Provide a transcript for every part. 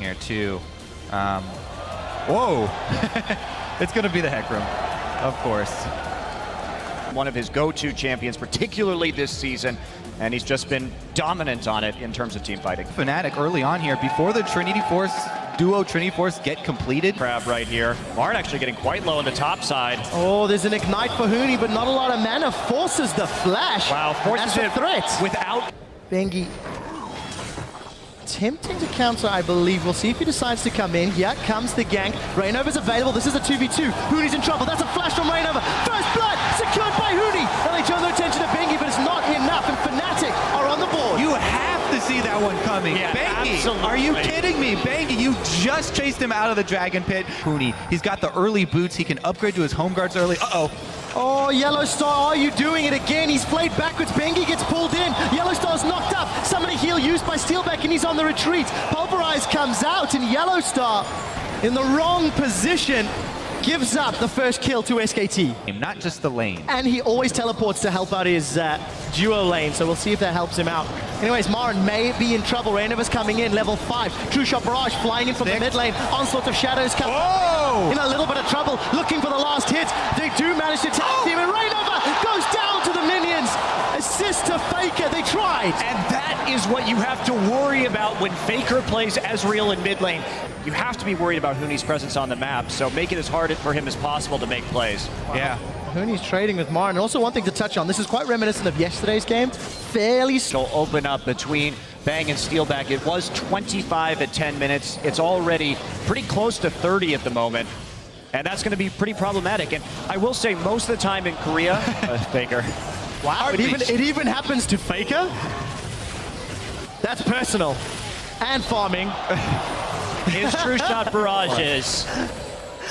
here too. Whoa! It's gonna be the Hecarim, of course. One of his go-to champions, particularly this season, and he's just been dominant on it in terms of team fighting. Fnatic early on here, before the Trinity Force, duo Trinity Force get completed. Crab right here. Marn actually getting quite low on the top side. Oh, there's an Ignite for Huni, but not a lot of mana. Forces the flash. Wow, forces it. it Threat. without... Bengi attempting to counter, I believe. We'll see if he decides to come in. Here comes the gank. Reignover's available. This is a 2v2. Huni's in trouble. That's a flash from Reignover. First blood secured by Huni. Now they turn their attention to Bengi, but it's not enough, and Fnatic are on the board. You have to see that one coming. Yeah, Bengi, absolutely. are you kidding me? Bengi, you just chased him out of the Dragon Pit. Huni, he's got the early boots. He can upgrade to his home guards early. Uh-oh. Oh, Yellow Star, are you doing it again? He's played backwards. Bengi gets pulled in. Yellow Star's knocked up. Summoning heal used by Steelback, and he's on the retreat. Pulverize comes out, and Yellow Star, in the wrong position, gives up the first kill to SKT. Not just the lane. And he always teleports to help out his duo lane, so we'll see if that helps him out. Anyways, Marn may be in trouble. Reignover's coming in, level 5. True Shot Barrage flying in from the mid lane. Onslaught of Shadows coming in a little bit of trouble, looking for the last hit. They do manage to tag team, and Reignover goes down to the minions. Assist to Faker, they tried. And that is what you have to worry about when Faker plays Ezreal in mid lane. You have to be worried about Huni's presence on the map, so make it as hard for him as possible to make plays. Wow. Yeah. Huni's trading with Marn. And also one thing to touch on, this is quite reminiscent of yesterday's game. Fairly slow. It'll open up between Bang and Steelback. It was 25 at 10 minutes. It's already pretty close to 30 at the moment. And that's going to be pretty problematic. And I will say, most of the time in Korea, Faker. Wow, it even happens to Faker? That's personal. And farming. His True Shot barrages.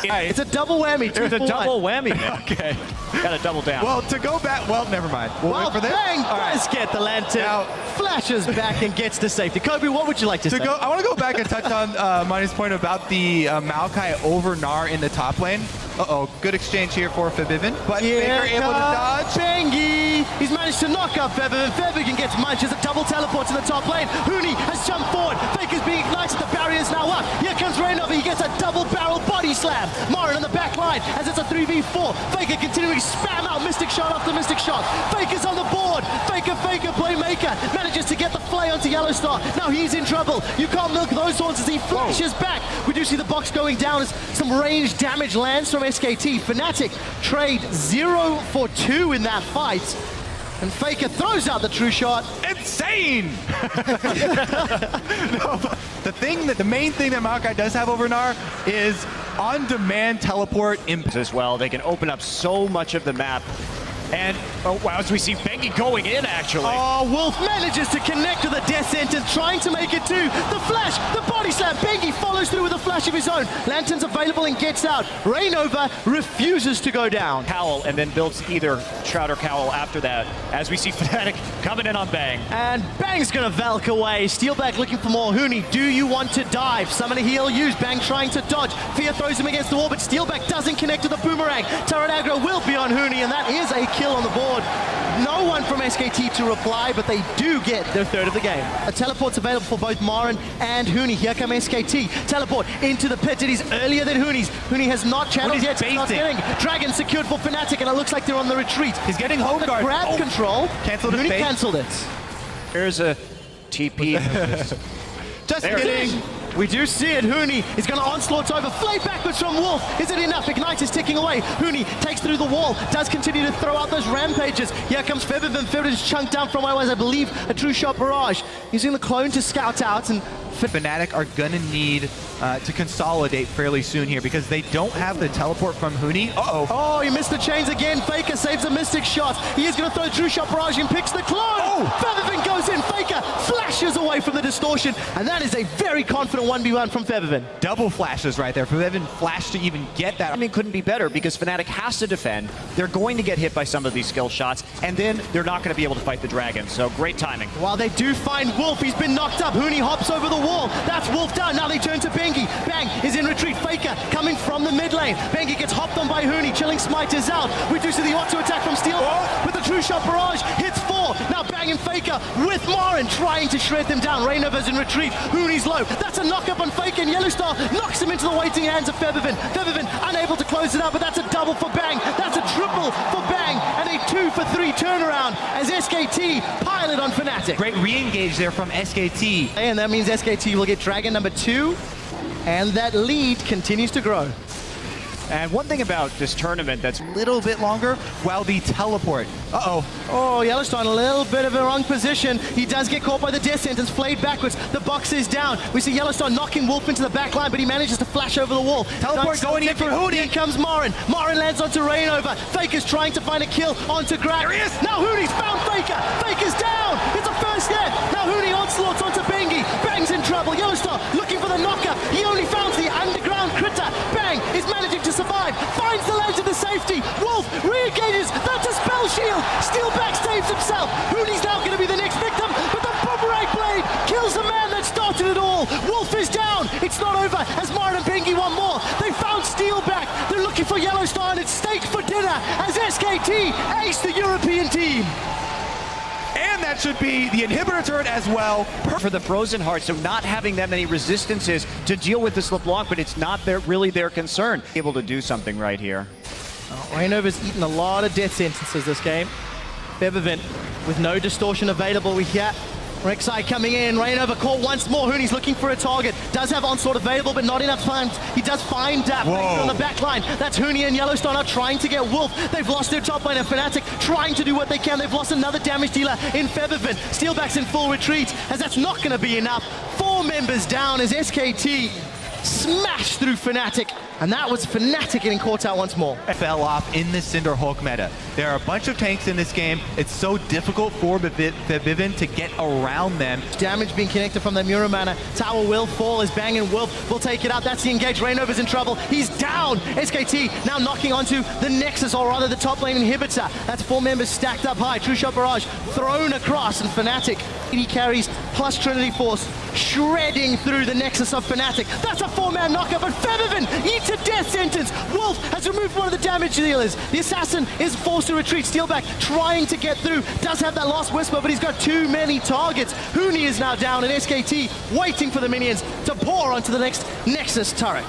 It's a double whammy. It's a double whammy, man. Okay. Got to double down. Well, to go back, well, never mind. We'll wait for this. Bang does get the lantern. Now, flashes back and gets to safety. Kobe, what would you like to say? I want to go back and touch on Money's point about the Maokai over Gnar in the top lane. Uh-oh, good exchange here for Febiven, but Faker able to dodge. Bengi! He's managed to knock up Febiven. Febiven gets munched as a double teleport to the top lane. Huni has jumped forward. Faker's being ignited. The barrier's now up. Here comes Reignover. He gets a double barrel body slam. Marn on the back line as it's a 3v4. Faker continuing to spam out Mystic Shot after Mystic Shot. Faker's on the board. Faker, playmaker. Manages to get the play onto Yellow Star. Now he's in trouble. You can't milk those horns as he flashes back. We do see the box going down as some range damage lands from SKT. Fnatic trade 0 for 2 in that fight. And Faker throws out the True Shot. Insane! No, but the main thing that Maokai does have over Gnar is on-demand teleport impact. As well, they can open up so much of the map. And, oh wow, as we see Bengi going in, actually. Oh, Wolf manages to connect to the death sentence, trying to make it 2. The flash, the body slam. Bengi follows through with a flash of his own. Lantern's available and gets out. Reignover refuses to go down. Cowl, and then builds either Shroud or Cowl after that. As we see Fnatic coming in on Bang. And Bang's gonna Valk away. Steelback looking for more. Huni, do you want to dive? Summon a heal used. Bang trying to dodge. Fear throws him against the wall, but Steelback doesn't connect to the boomerang. Turret aggro will be on Huni, and that is a kill on the board. No one from SKT to reply, but they do get their third of the game. A teleport's available for both Marn and Huni. Here come SKT. Teleport into the pit. It is earlier than Huni's. Huni has not channeled yet. Not getting. Dragon secured for Fnatic, and it looks like they're on the retreat. He's getting home guard. Grab control. Canceled Huni his bait. cancelled it. Here's a TP. Just there kidding. We do see it. Huni is going to onslaught over. Flay backwards from Wolf. Is it enough? Ignite is ticking away. Huni takes through the wall. Does continue to throw out those rampages. Here comes Febiven. Febiven's chunked down from what was, I believe, a True Shot barrage. Using the clone to scout out, and Fnatic are gonna need to consolidate fairly soon here because they don't have the teleport from Huni. Uh-oh. Oh, he missed the chains again. Faker saves a Mystic Shot. He is going to throw True Shot barrage and picks the clone. Oh! Febiven goes in. Faker flashes away from the distortion, and that is a very confident 1v1 from Febiven. Double flashes right there. Febiven flashed to even get that. I mean, couldn't be better because Fnatic has to defend. They're going to get hit by some of these skill shots, and then they're not going to be able to fight the dragon. So great timing. While they do find Wolf, he's been knocked up. Huni hops over the wall. That's Wolf down. Now they turn to Bengi. Bang is in retreat. Faker coming from the mid lane. Bengi gets hopped on by Huni. Chilling Smite is out. We do see the auto attack from Steel with the True Shot barrage. Hits 4. Now Bang and Faker with Marn trying to shred them down. Reignover's in retreat. Huni's low. That's That's a knock-up on Faker, and Yellowstar knocks him into the waiting hands of Febiven. Febiven unable to close it out, but that's a double for Bang. That's a triple for Bang, and a 2-for-3 turnaround as SKT pile it on Fnatic. Great re-engage there from SKT. And that means SKT will get Dragon number 2, and that lead continues to grow. And one thing about this tournament that's A little bit longer while the teleport. Uh-oh. Oh, Yellowstone, a little bit of a wrong position. He does get caught by the death sentence, flayed backwards. The box is down. We see Yellowstone knocking Wolf into the back line, but he manages to flash over the wall. Teleport going in for Huni. Here comes Marin. Marin lands onto Rainova. Faker's trying to find a kill onto Grab. There he is. Now Huni's found Faker. Faker's down. It's a first death. Now Huni onslaughts onto Bengi. Bang's in trouble. Yellowstar looking for the knocker. He only found the underground critter. Bang is managing to survive. Finds the ledge of the safety. Wolf re-engages. That's a spell shield. Steelback saves himself. Huni's now going to be the next victim, but the boomerang blade kills the man that started it all. Wolf is down. It's not over as Marin and Bengi want more. They found Steelback. They're looking for Yellowstar, and it's steak for dinner as SKT ace the European team. And that should be the inhibitor turret as well. for the Frozen Heart, so not having that many resistances to deal with this Leblanc, but it's not really their concern. Able to do something right here. Rainova's eaten a lot of death sentences this game. Febiven with no distortion available. We hear Rek'Sai coming in. Rainova caught once more. Huni's looking for a target. Does have onslaught available, but not enough time. He does find Faker on the back line. That's Huni and Yellowstone are trying to get Wolf. They've lost their top laner. Fnatic trying to do what they can. They've lost another damage dealer in Febiven. Steelback's in full retreat, as that's not going to be enough. 4 members down as SKT smashed through Fnatic. And that was Fnatic getting caught out once more. Fell off in the Cinder Hulk meta. There are a bunch of tanks in this game. It's so difficult for Febiven to get around them. Damage being connected from the Mura mana. Tower will fall as Bang and Wolf will take it out. That's the engage. Rainova's in trouble. He's down. SKT now knocking onto the Nexus, or rather the top lane inhibitor. That's 4 members stacked up high. True Shot Barrage thrown across, and Fnatic, he carries plus Trinity Force shredding through the Nexus of Fnatic. That's a 4-man knockup, but Febiven eats a death sentence. Wolf has removed one of the damage dealers. The assassin is forced to retreat. Steelback trying to get through. Does have that last whisper, but he's got too many targets. Huni is now down, and SKT waiting for the minions to pour onto the next Nexus turret.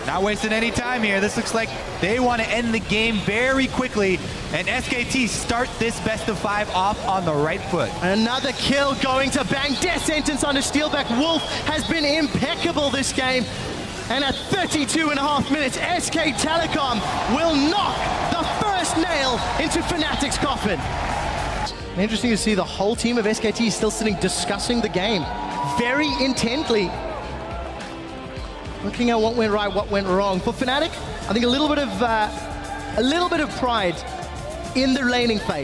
Not wasting any time here. This looks like they want to end the game very quickly, and SKT start this best of 5 off on the right foot. Another kill going to Bang. Death sentence onto Steelback. Wolf has been impeccable this game. And at 32.5 minutes, SK Telecom will knock the first nail into Fnatic's coffin. Interesting to see the whole team of SKT still sitting discussing the game very intently. Looking at what went right, what went wrong. For Fnatic, I think a little bit of pride in their laning phase.